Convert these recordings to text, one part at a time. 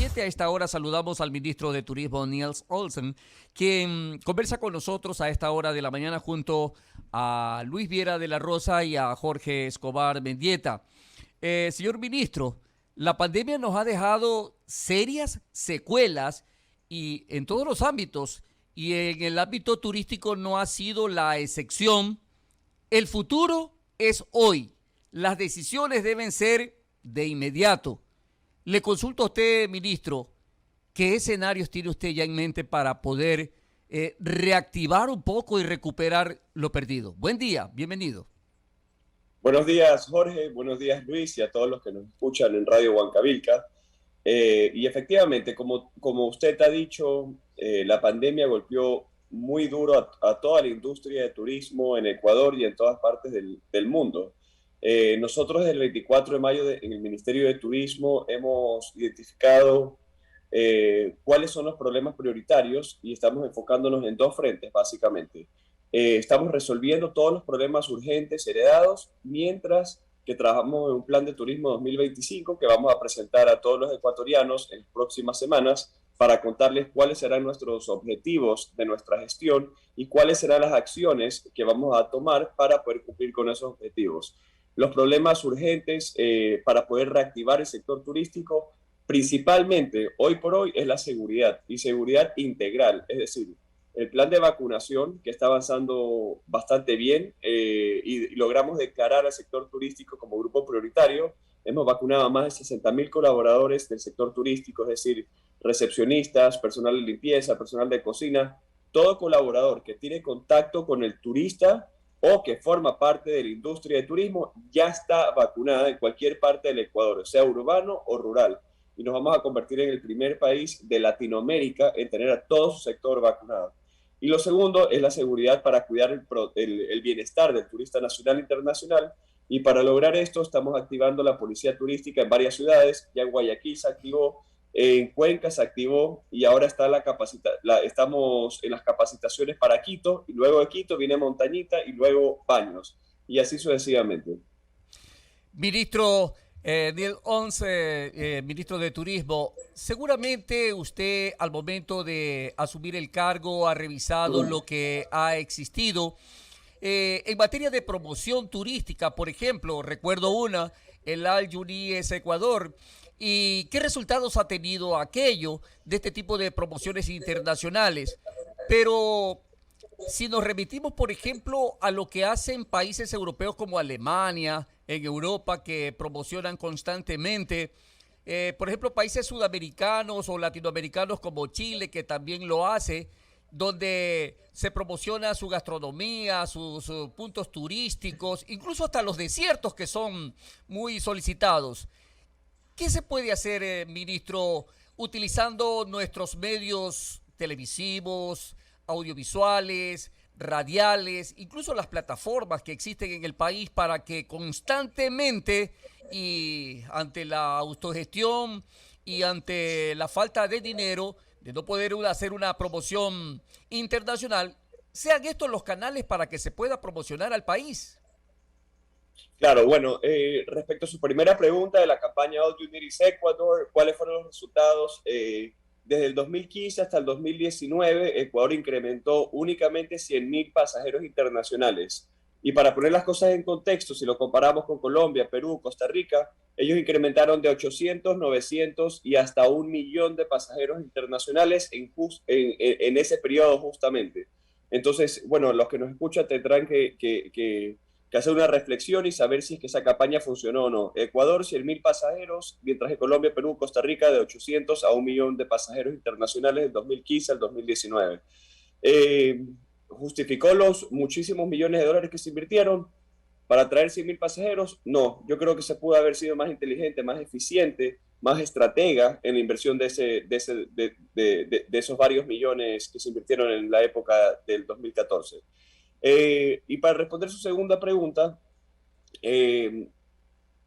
7 a esta hora saludamos al ministro de Turismo, Niels Olsen, quien conversa con nosotros a esta hora de la mañana junto a Luis Viera de la Rosa y a Jorge Escobar Mendieta. Señor ministro, la pandemia nos ha dejado serias secuelas y en todos los ámbitos, y en el ámbito turístico no ha sido la excepción. El futuro es hoy. Las decisiones deben ser de inmediato. Le consulto a usted, ministro, ¿qué escenarios tiene usted ya en mente para poder reactivar un poco y recuperar lo perdido? Buen día, bienvenido. Buenos días, Jorge. Buenos días, Luis, y a todos los que nos escuchan en Radio Huancavilca. Y efectivamente, como usted ha dicho, la pandemia golpeó muy duro a toda la industria de turismo en Ecuador y en todas partes del mundo. Nosotros desde el 24 de mayo en el Ministerio de Turismo hemos identificado cuáles son los problemas prioritarios y estamos enfocándonos en dos frentes, básicamente. Estamos resolviendo todos los problemas urgentes heredados mientras que trabajamos en un plan de turismo 2025 que vamos a presentar a todos los ecuatorianos en las próximas semanas para contarles cuáles serán nuestros objetivos de nuestra gestión y cuáles serán las acciones que vamos a tomar para poder cumplir con esos objetivos. Los problemas urgentes para poder reactivar el sector turístico, principalmente hoy por hoy, es la seguridad y seguridad integral, es decir, el plan de vacunación que está avanzando bastante bien y logramos declarar al sector turístico como grupo prioritario. Hemos vacunado a más de 60.000 colaboradores del sector turístico, es decir, recepcionistas, personal de limpieza, personal de cocina, todo colaborador que tiene contacto con el turista o que forma parte de la industria de turismo ya está vacunada en cualquier parte del Ecuador, sea urbano o rural. Y nos vamos a convertir en el primer país de Latinoamérica en tener a todo su sector vacunado. Y lo segundo es la seguridad para cuidar el bienestar del turista nacional e internacional. Y para lograr esto estamos activando la policía turística en varias ciudades. Ya en Guayaquil se activó, en Cuenca se activó y ahora está estamos en las capacitaciones para Quito. Y luego de Quito viene Montañita y luego Baños. Y así sucesivamente. Ministro Niels Olsen, ministro de Turismo, seguramente usted al momento de asumir el cargo ha revisado lo que ha existido. En materia de promoción turística, por ejemplo, recuerdo el Al Yuníes Ecuador. ¿Y qué resultados ha tenido aquello de este tipo de promociones internacionales? Pero si nos remitimos, por ejemplo, a lo que hacen países europeos como Alemania, en Europa, que promocionan constantemente, por ejemplo, países sudamericanos o latinoamericanos como Chile, que también lo hace, donde se promociona su gastronomía, sus puntos turísticos, incluso hasta los desiertos que son muy solicitados. ¿Qué se puede hacer, ministro, utilizando nuestros medios televisivos, audiovisuales, radiales, incluso las plataformas que existen en el país para que constantemente y ante la autogestión y ante la falta de dinero, de no poder hacer una promoción internacional, sean estos los canales para que se pueda promocionar al país? Claro, bueno, respecto a su primera pregunta de la campaña All You Need is Ecuador, ¿cuáles fueron los resultados? Desde el 2015 hasta el 2019, Ecuador incrementó únicamente 100.000 pasajeros internacionales. Y para poner las cosas en contexto, si lo comparamos con Colombia, Perú, Costa Rica, ellos incrementaron de 800, 900 y hasta 1.000.000 de pasajeros internacionales en ese periodo justamente. Entonces, bueno, los que nos escuchan tendrán que hacer una reflexión y saber si es que esa campaña funcionó o no. Ecuador, 100.000 pasajeros, mientras que Colombia, Perú, Costa Rica, de 800 a 1.000.000 de pasajeros internacionales del 2015 al 2019. ¿Justificó los muchísimos millones de dólares que se invirtieron para traer 100.000 pasajeros? No, yo creo que se pudo haber sido más inteligente, más eficiente, más estratega en la inversión de esos varios millones que se invirtieron en la época del 2014. Y para responder su segunda pregunta, eh,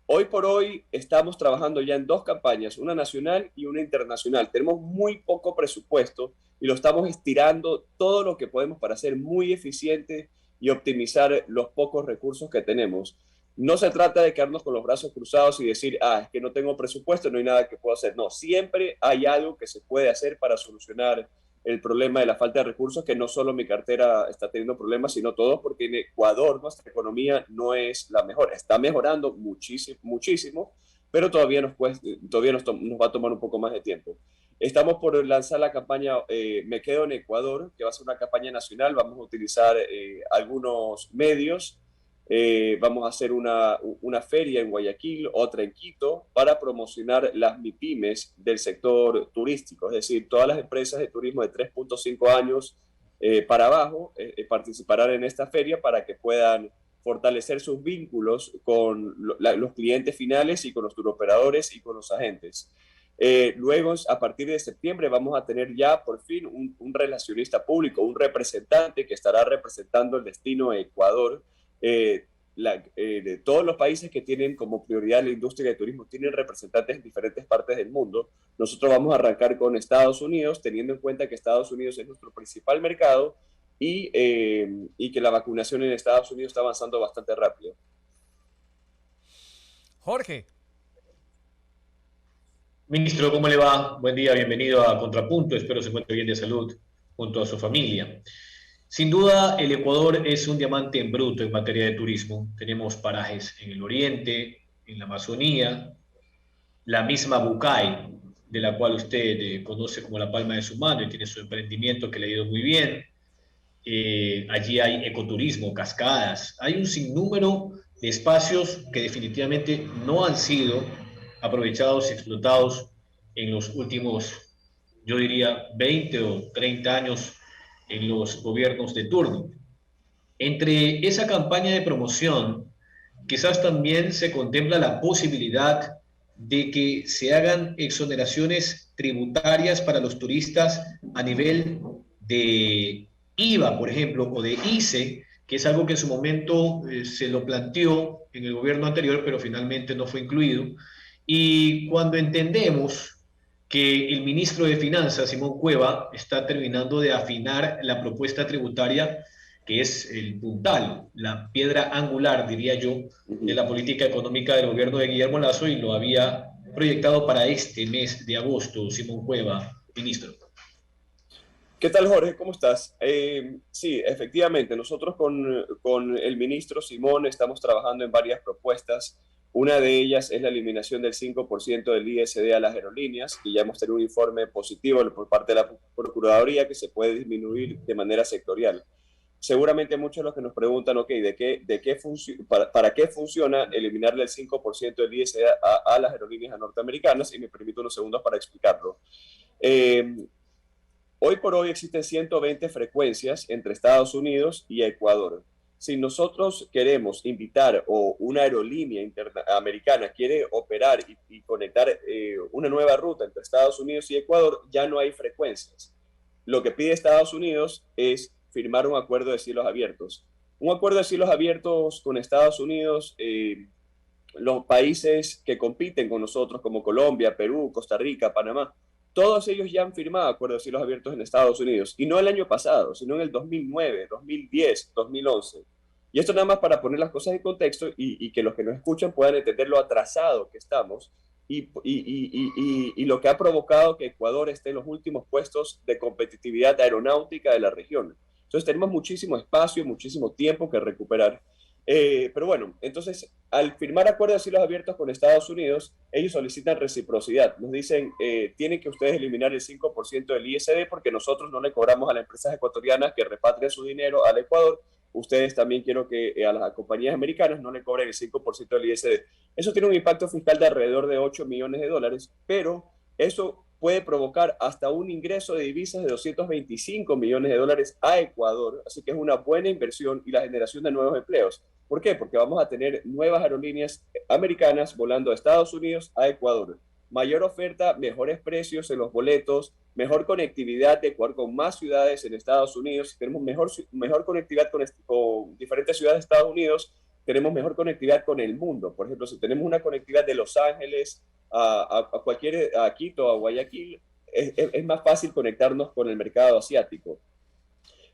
hoy por hoy estamos trabajando ya en dos campañas, una nacional y una internacional. Tenemos muy poco presupuesto y lo estamos estirando todo lo que podemos para ser muy eficiente y optimizar los pocos recursos que tenemos. No se trata de quedarnos con los brazos cruzados y decir, es que no tengo presupuesto, no hay nada que puedo hacer. No, siempre hay algo que se puede hacer para solucionar el problema de la falta de recursos, que no solo mi cartera está teniendo problemas, sino todos, porque en Ecuador nuestra economía no es la mejor. Está mejorando muchísimo, muchísimo, pero todavía nos va a tomar un poco más de tiempo. Estamos por lanzar la campaña Me Quedo en Ecuador, que va a ser una campaña nacional. Vamos a utilizar algunos medios. Vamos a hacer una feria en Guayaquil, otra en Quito, para promocionar las MIPIMES del sector turístico. Es decir, todas las empresas de turismo de 3.5 años para abajo participarán en esta feria para que puedan fortalecer sus vínculos con los clientes finales y con los turoperadores y con los agentes. Luego, a partir de septiembre, vamos a tener ya por fin un relacionista público, un representante que estará representando el destino de Ecuador. De todos los países que tienen como prioridad la industria de turismo, tienen representantes en diferentes partes del mundo. Nosotros vamos a arrancar con Estados Unidos, teniendo en cuenta que Estados Unidos es nuestro principal mercado y que la vacunación en Estados Unidos está avanzando bastante rápido. Jorge. Ministro, ¿cómo le va? Buen día, bienvenido a Contrapunto. Espero se encuentre bien de salud junto a su familia. Sin duda, el Ecuador es un diamante en bruto en materia de turismo. Tenemos parajes en el oriente, en la Amazonía, la misma Bucay, de la cual usted conoce como la palma de su mano y tiene su emprendimiento que le ha ido muy bien. Allí hay ecoturismo, cascadas. Hay un sinnúmero de espacios que definitivamente no han sido aprovechados y explotados en los últimos, yo diría, 20 o 30 años en los gobiernos de turno. Entre esa campaña de promoción, quizás también se contempla la posibilidad de que se hagan exoneraciones tributarias para los turistas a nivel de IVA, por ejemplo, o de ICE, que es algo que en su momento se lo planteó en el gobierno anterior, pero finalmente no fue incluido. Y cuando entendemos que el ministro de Finanzas, Simón Cueva, está terminando de afinar la propuesta tributaria, que es el puntal, la piedra angular, diría yo, de la política económica del gobierno de Guillermo Lasso, y lo había proyectado para este mes de agosto. Simón Cueva, ministro. ¿Qué tal, Jorge? ¿Cómo estás? Sí, efectivamente, nosotros con el ministro Simón estamos trabajando en varias propuestas. Una de ellas es la eliminación del 5% del ISD a las aerolíneas, y ya hemos tenido un informe positivo por parte de la Procuraduría que se puede disminuir de manera sectorial. Seguramente muchos de los que nos preguntan, ok, ¿para qué funciona eliminarle el 5% del ISD a las aerolíneas norteamericanas? Y me permito unos segundos para explicarlo. Hoy por hoy existen 120 frecuencias entre Estados Unidos y Ecuador. Si nosotros queremos invitar, o una aerolínea americana quiere operar y conectar una nueva ruta entre Estados Unidos y Ecuador, ya no hay frecuencias. Lo que pide Estados Unidos es firmar un acuerdo de cielos abiertos. Un acuerdo de cielos abiertos con Estados Unidos, los países que compiten con nosotros, como Colombia, Perú, Costa Rica, Panamá, todos ellos ya han firmado acuerdos de cielos abiertos en Estados Unidos, y no el año pasado, sino en el 2009, 2010, 2011. Y esto nada más para poner las cosas en contexto y que los que nos escuchan puedan entender lo atrasado que estamos y lo que ha provocado que Ecuador esté en los últimos puestos de competitividad aeronáutica de la región. Entonces tenemos muchísimo espacio, muchísimo tiempo que recuperar. Pero bueno, entonces, al firmar acuerdos de cielos abiertos con Estados Unidos, ellos solicitan reciprocidad. Nos dicen, tienen que ustedes eliminar el 5% del ISD, porque nosotros no le cobramos a las empresas ecuatorianas que repatrien su dinero al Ecuador. Ustedes también quiero que a las compañías americanas no le cobren el 5% del ISD. Eso tiene un impacto fiscal de alrededor de $8 millones, pero eso puede provocar hasta un ingreso de divisas de $225 millones a Ecuador. Así que es una buena inversión y la generación de nuevos empleos. ¿Por qué? Porque vamos a tener nuevas aerolíneas americanas volando de Estados Unidos a Ecuador. Mayor oferta, mejores precios en los boletos, mejor conectividad de Ecuador con más ciudades en Estados Unidos. Tenemos mejor conectividad con diferentes ciudades de Estados Unidos, tenemos mejor conectividad con el mundo. Por ejemplo, si tenemos una conectividad de Los Ángeles a Quito, a Guayaquil, es más fácil conectarnos con el mercado asiático.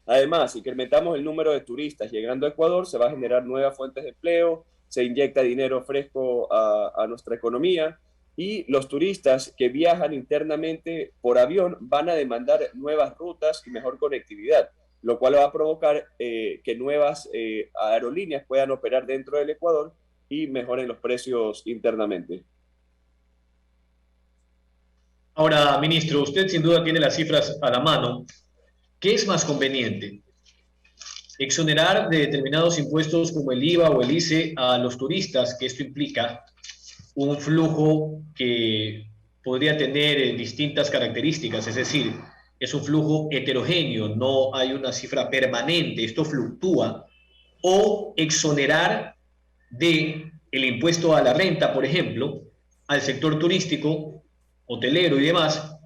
Además, si incrementamos el número de turistas llegando a Ecuador, se va a generar nuevas fuentes de empleo, se inyecta dinero fresco a nuestra economía, y los turistas que viajan internamente por avión van a demandar nuevas rutas y mejor conectividad, lo cual va a provocar que nuevas aerolíneas puedan operar dentro del Ecuador y mejoren los precios internamente. Ahora, ministro, usted sin duda tiene las cifras a la mano. ¿Qué es más conveniente? ¿Exonerar de determinados impuestos como el IVA o el ICE a los turistas, que esto implica un flujo que podría tener distintas características, es decir, es un flujo heterogéneo, no hay una cifra permanente, esto fluctúa, o exonerar de el impuesto a la renta, por ejemplo, al sector turístico, hotelero y demás,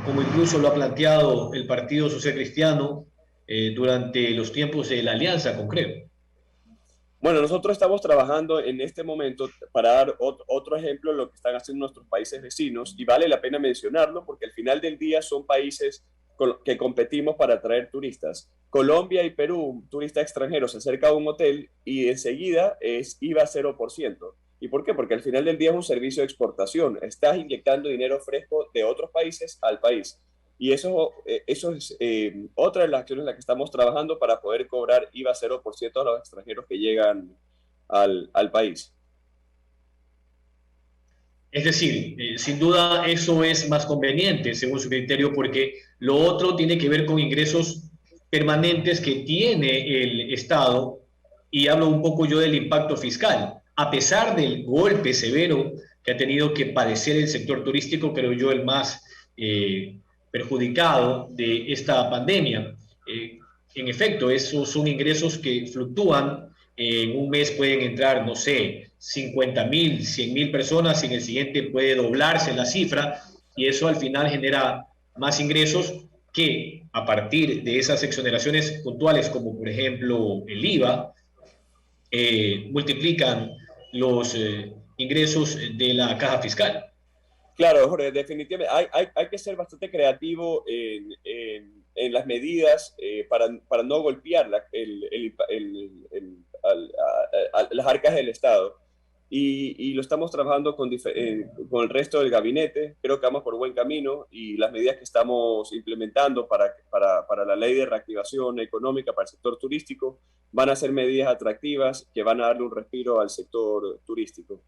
como incluso lo ha planteado el Partido Social Cristiano durante los tiempos de la Alianza con CREO? Bueno, nosotros estamos trabajando en este momento para dar otro ejemplo de lo que están haciendo nuestros países vecinos, y vale la pena mencionarlo porque al final del día son países que competimos para atraer turistas. Colombia y Perú, un turista extranjero se acerca a un hotel y enseguida es IVA 0%. ¿Y por qué? Porque al final del día es un servicio de exportación. Estás inyectando dinero fresco de otros países al país. Y eso es otra de las acciones en las que estamos trabajando para poder cobrar IVA 0% a los extranjeros que llegan al país. Es decir, sin duda eso es más conveniente según su criterio, porque lo otro tiene que ver con ingresos permanentes que tiene el Estado, y hablo un poco yo del impacto fiscal. A pesar del golpe severo que ha tenido que padecer el sector turístico, creo yo el más perjudicado de esta pandemia. En efecto, esos son ingresos que fluctúan. En un mes pueden entrar, no sé, 50.000, 100.000 personas, y en el siguiente puede doblarse la cifra, y eso al final genera más ingresos que, a partir de esas exoneraciones puntuales, como por ejemplo el IVA, multiplican los ingresos de la caja fiscal. Claro, Jorge, definitivamente hay que ser bastante creativo en las medidas para no golpear las arcas del Estado. Y lo estamos trabajando con el resto del gabinete. Creo que vamos por buen camino, y las medidas que estamos implementando para la ley de reactivación económica para el sector turístico van a ser medidas atractivas que van a darle un respiro al sector turístico.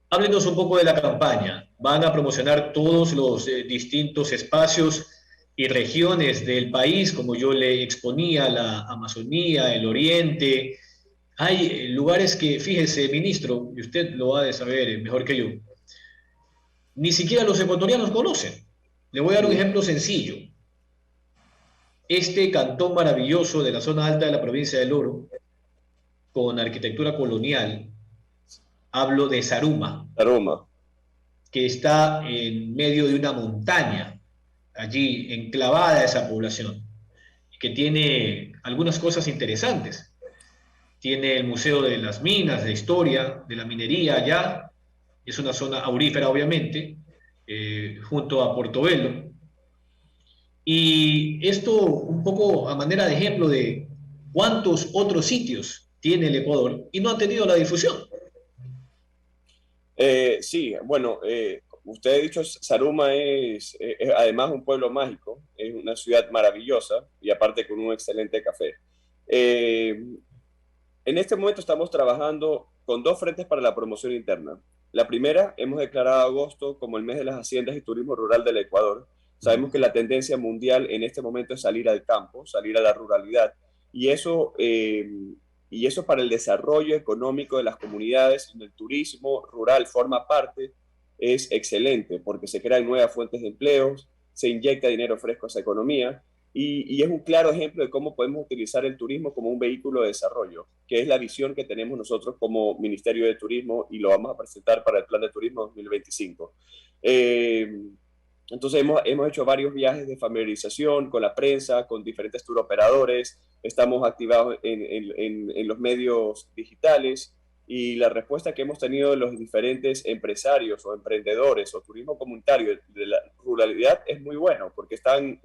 Háblenos un poco de la campaña. ¿Van a promocionar todos los distintos espacios y regiones del país, como yo le exponía, la Amazonía, el Oriente? Hay lugares que, fíjese, ministro, y usted lo ha de saber mejor que yo, ni siquiera los ecuatorianos conocen. Le voy a dar un ejemplo sencillo. Este cantón maravilloso de la zona alta de la provincia del Oro, con arquitectura colonial, hablo de Zaruma, Aroma. que está en medio de una montaña, allí enclavada esa población, que tiene algunas cosas interesantes. Tiene el Museo de las Minas, de Historia, de la Minería allá, es una zona aurífera obviamente, junto a Portobelo. Y esto un poco a manera de ejemplo de cuántos otros sitios tiene el Ecuador y no han tenido la difusión. Sí, bueno, usted ha dicho, Zaruma es además un pueblo mágico, es una ciudad maravillosa y aparte con un excelente café. En este momento estamos trabajando con dos frentes para la promoción interna. La primera, hemos declarado agosto como el mes de las haciendas y turismo rural del Ecuador. Sabemos que la tendencia mundial en este momento es salir al campo, salir a la ruralidad, y eso para el desarrollo económico de las comunidades, en el turismo rural forma parte, es excelente porque se crean nuevas fuentes de empleos, se inyecta dinero fresco a esa economía, y es un claro ejemplo de cómo podemos utilizar el turismo como un vehículo de desarrollo, que es la visión que tenemos nosotros como Ministerio de Turismo, y lo vamos a presentar para el Plan de Turismo 2025. Entonces hemos hecho varios viajes de familiarización con la prensa, con diferentes tour operadores, estamos activados en los medios digitales, y la respuesta que hemos tenido de los diferentes empresarios o emprendedores o turismo comunitario de la ruralidad es muy bueno, porque están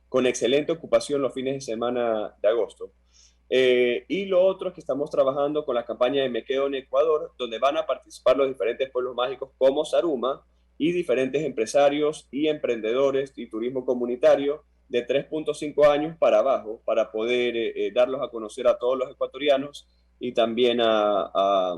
con excelente ocupación los fines de semana de agosto. Y lo otro es que estamos trabajando con la campaña de Me Quedo en Ecuador, donde van a participar los diferentes pueblos mágicos como Zaruma y diferentes empresarios y emprendedores y turismo comunitario de 3.5 años para abajo, para poder darlos a conocer a todos los ecuatorianos y también a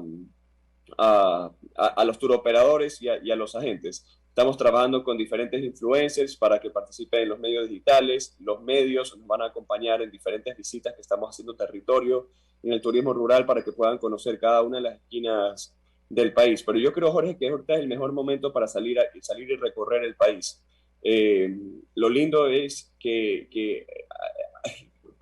los turoperadores y a los agentes. Estamos trabajando con diferentes influencers para que participen en los medios digitales. Los medios nos van a acompañar en diferentes visitas que estamos haciendo territorio en el turismo rural para que puedan conocer cada una de las esquinas del país. Pero yo creo, Jorge, que ahorita es el mejor momento para salir y recorrer el país. Lo lindo es que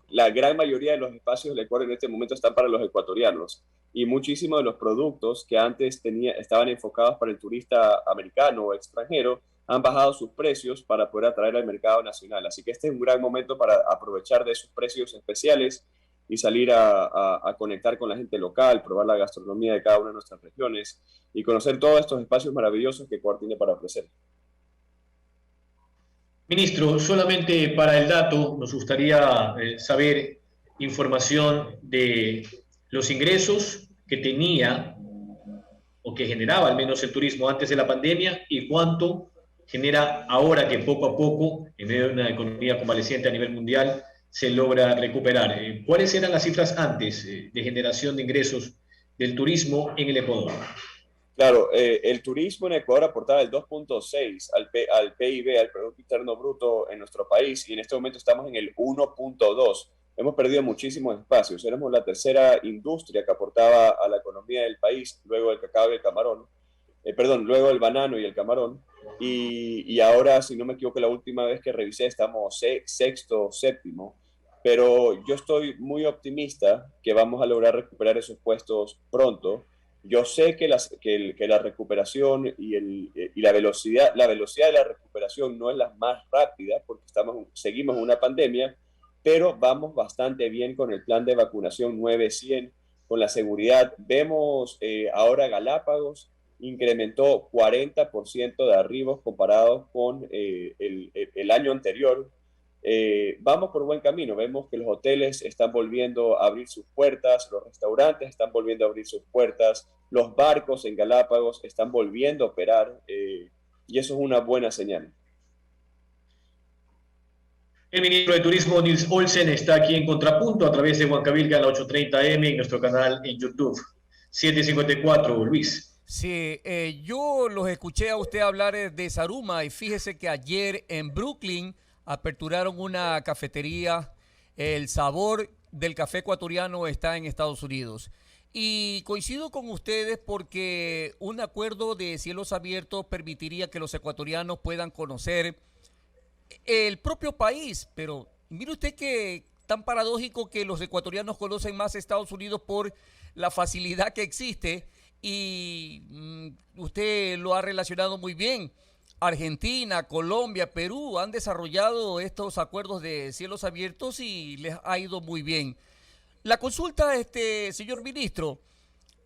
la gran mayoría de los espacios del Ecuador en este momento están para los ecuatorianos y muchísimos de los productos que antes estaban enfocados para el turista americano o extranjero han bajado sus precios para poder atraer al mercado nacional. Así que este es un gran momento para aprovechar de esos precios especiales y salir a conectar con la gente local, probar la gastronomía de cada una de nuestras regiones y conocer todos estos espacios maravillosos que Ecuador tiene para ofrecer. Ministro, solamente para el dato, nos gustaría saber información de los ingresos que tenía o que generaba al menos el turismo antes de la pandemia y cuánto genera ahora que poco a poco, en medio de una economía convaleciente a nivel mundial, se logra recuperar. ¿Cuáles eran las cifras antes de generación de ingresos del turismo en el Ecuador? Claro, el turismo en Ecuador aportaba el 2.6 al PIB, al Producto Interno Bruto en nuestro país, y en este momento estamos en el 1.2. Hemos perdido muchísimos espacios. Éramos la tercera industria que aportaba a la economía del país, luego del cacao y el camarón, luego del banano y el camarón, y ahora, si no me equivoco, la última vez que revisé estamos sexto, séptimo, pero yo estoy muy optimista que vamos a lograr recuperar esos puestos pronto. Yo sé que la recuperación y la velocidad de la recuperación no es la más rápida porque seguimos en una pandemia, pero vamos bastante bien con el plan de vacunación 900, con la seguridad. Vemos ahora Galápagos incrementó 40% de arribos comparados con el año anterior. Vamos por buen camino. Vemos que los hoteles están volviendo a abrir sus puertas, los restaurantes están volviendo a abrir sus puertas, los barcos en Galápagos están volviendo a operar y eso es una buena señal. El ministro de Turismo, Nils Olsen, está aquí en Contrapunto a través de Huancavilca en la 830M en nuestro canal en YouTube. 754, Luis. Sí, yo los escuché a usted hablar de Zaruma y fíjese que ayer en Brooklyn aperturaron una cafetería. El sabor del café ecuatoriano está en Estados Unidos. Y coincido con ustedes porque un acuerdo de cielos abiertos permitiría que los ecuatorianos puedan conocer el propio país. Pero mire usted que tan paradójico que los ecuatorianos conocen más Estados Unidos por la facilidad que existe y usted lo ha relacionado muy bien. Argentina, Colombia, Perú han desarrollado estos acuerdos de cielos abiertos y les ha ido muy bien. La consulta, señor ministro,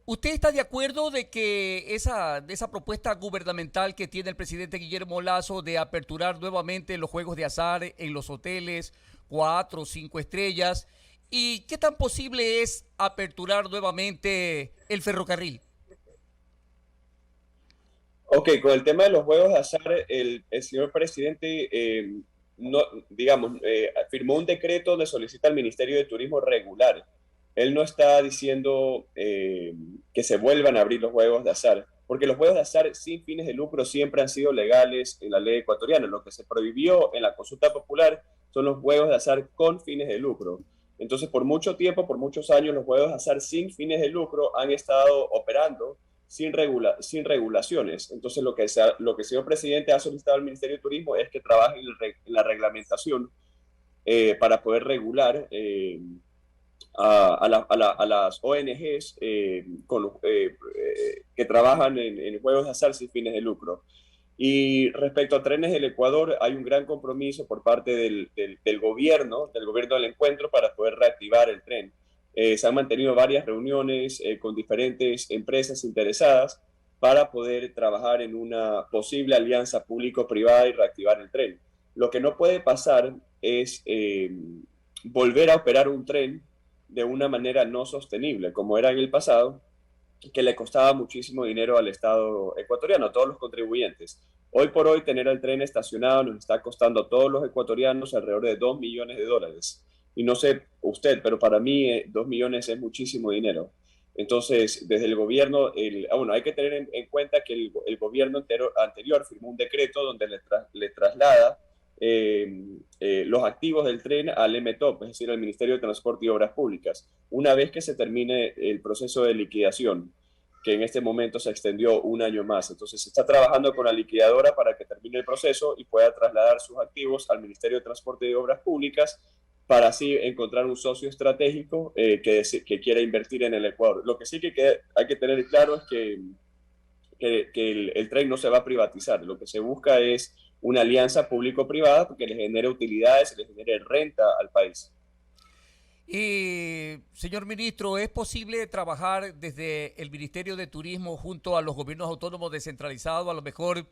¿usted está de acuerdo de que de esa propuesta gubernamental que tiene el presidente Guillermo Lasso de aperturar nuevamente los juegos de azar en los hoteles 4 o 5 estrellas? ¿Y qué tan posible es aperturar nuevamente el ferrocarril? Ok, con el tema de los juegos de azar, el señor presidente no, digamos, firmó un decreto donde solicita al Ministerio de Turismo regular. Él no está diciendo que se vuelvan a abrir los juegos de azar, porque los juegos de azar sin fines de lucro siempre han sido legales en la ley ecuatoriana. Lo que se prohibió en la consulta popular son los juegos de azar con fines de lucro. Entonces, por mucho tiempo, por muchos años, los juegos de azar sin fines de lucro han estado operando sin regulaciones. Entonces, lo que el señor presidente ha solicitado al Ministerio de Turismo es que trabaje en la reglamentación para poder regular a las ONGs que trabajan en juegos de azar sin fines de lucro. Y respecto a Trenes del Ecuador, hay un gran compromiso por parte del gobierno del encuentro para poder reactivar el tren. Se han mantenido varias reuniones con diferentes empresas interesadas para poder trabajar en una posible alianza público-privada y reactivar el tren. Lo que no puede pasar es volver a operar un tren de una manera no sostenible, como era en el pasado, que le costaba muchísimo dinero al Estado ecuatoriano, a todos los contribuyentes. Hoy por hoy, tener el tren estacionado nos está costando a todos los ecuatorianos alrededor de $2 millones. Y no sé usted, pero para mí 2 millones es muchísimo dinero. Entonces, desde el gobierno, bueno, hay que tener en cuenta que el gobierno anterior firmó un decreto donde le traslada los activos del tren al MTOP, es decir, al Ministerio de Transporte y Obras Públicas, una vez que se termine el proceso de liquidación, que en este momento se extendió un año más. Entonces, se está trabajando con la liquidadora para que termine el proceso y pueda trasladar sus activos al Ministerio de Transporte y Obras Públicas para así encontrar un socio estratégico que quiera invertir en el Ecuador. Lo que sí que hay que tener claro es que el tren no se va a privatizar. Lo que se busca es una alianza público-privada porque le genere utilidades, le genere renta al país. Y, señor ministro, ¿es posible trabajar desde el Ministerio de Turismo junto a los gobiernos autónomos descentralizados, a lo mejor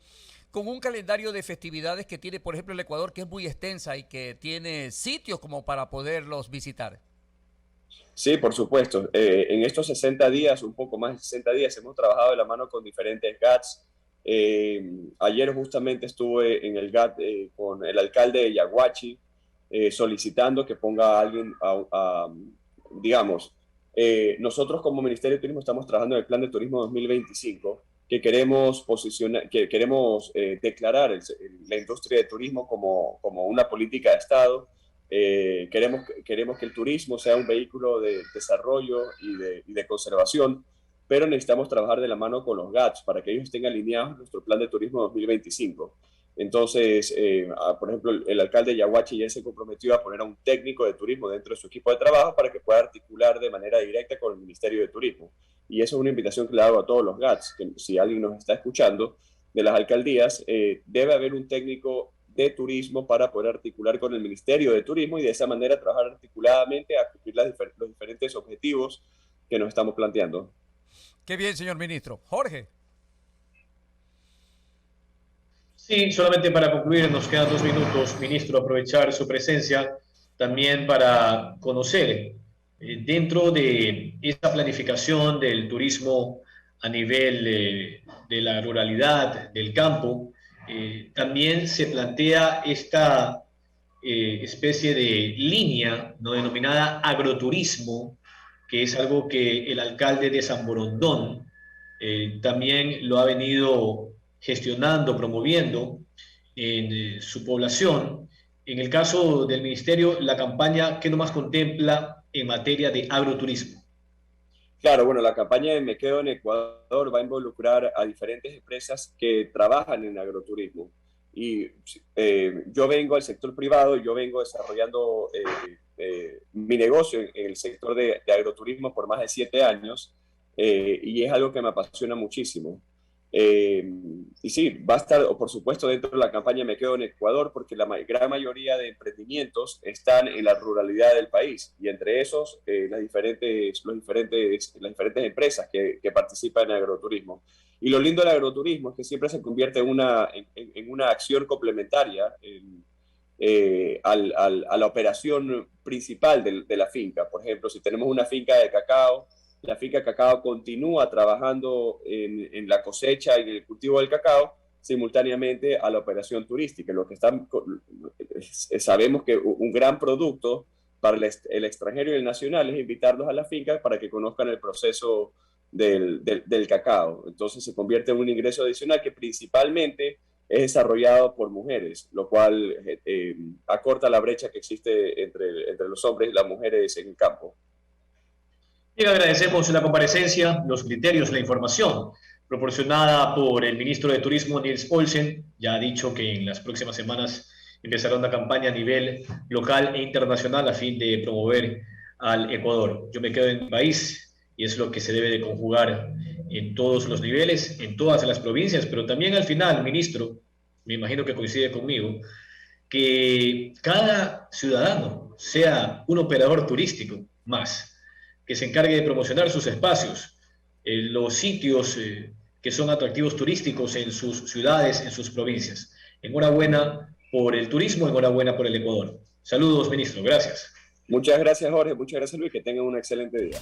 con un calendario de festividades que tiene, por ejemplo, el Ecuador, que es muy extensa y que tiene sitios como para poderlos visitar? Sí, por supuesto. En estos 60 días, un poco más de 60 días, hemos trabajado de la mano con diferentes GATS. Ayer justamente estuve en el GAT con el alcalde de Yaguachi, solicitando que ponga a alguien, digamos, nosotros como Ministerio de Turismo estamos trabajando en el Plan de Turismo 2025, que queremos declarar la industria de turismo como una política de Estado. Queremos que el turismo sea un vehículo de desarrollo y de conservación, pero necesitamos trabajar de la mano con los GATS para que ellos estén alineados en nuestro Plan de Turismo 2025. Entonces, por ejemplo, el alcalde de Yaguachi ya se comprometió a poner a un técnico de turismo dentro de su equipo de trabajo para que pueda articular de manera directa con el Ministerio de Turismo. Y eso es una invitación que le hago a todos los GATS, que si alguien nos está escuchando de las alcaldías, debe haber un técnico de turismo para poder articular con el Ministerio de Turismo y de esa manera trabajar articuladamente a cumplir los diferentes objetivos que nos estamos planteando. Qué bien, señor ministro. Jorge. Sí, solamente para concluir, nos quedan 2 minutos, ministro, aprovechar su presencia también para conocer dentro de esta planificación del turismo a nivel de la ruralidad, del campo, también se plantea esta especie de línea no denominada agroturismo, que es algo que el alcalde de San Borondón también lo ha venido gestionando, promoviendo en su población. En el caso del ministerio, la campaña, ¿qué nomás contempla en materia de agroturismo? Claro, bueno, la campaña de Me Quedo en Ecuador va a involucrar a diferentes empresas que trabajan en agroturismo. Y yo vengo al sector privado, yo vengo desarrollando mi negocio en el sector de agroturismo por más de 7 años, y es algo que me apasiona muchísimo. Y sí, va a estar, por supuesto, dentro de la campaña Me Quedo en Ecuador, porque la gran mayoría de emprendimientos están en la ruralidad del país, y entre esos las diferentes empresas que participan en agroturismo. Y lo lindo del agroturismo es que siempre se convierte en una acción complementaria a la operación principal de la finca. Por ejemplo, si tenemos una finca de cacao, la finca de cacao continúa trabajando en la cosecha y en el cultivo del cacao simultáneamente a la operación turística. Sabemos que un gran producto para el extranjero y el nacional es invitarlos a la finca para que conozcan el proceso del cacao. Entonces se convierte en un ingreso adicional que principalmente es desarrollado por mujeres, lo cual acorta la brecha que existe entre los hombres y las mujeres en el campo. Bien, agradecemos la comparecencia, los criterios, la información proporcionada por el ministro de Turismo, Niels Olsen. Ya ha dicho que en las próximas semanas empezará una campaña a nivel local e internacional a fin de promover al Ecuador. Yo me quedo en mi país y es lo que se debe de conjugar en todos los niveles, en todas las provincias, pero también al final, ministro, me imagino que coincide conmigo, que cada ciudadano sea un operador turístico más, que se encargue de promocionar sus espacios, los sitios que son atractivos turísticos en sus ciudades, en sus provincias. Enhorabuena por el turismo, enhorabuena por el Ecuador. Saludos, ministro, gracias. Muchas gracias, Jorge. Muchas gracias, Luis. Que tengan un excelente día.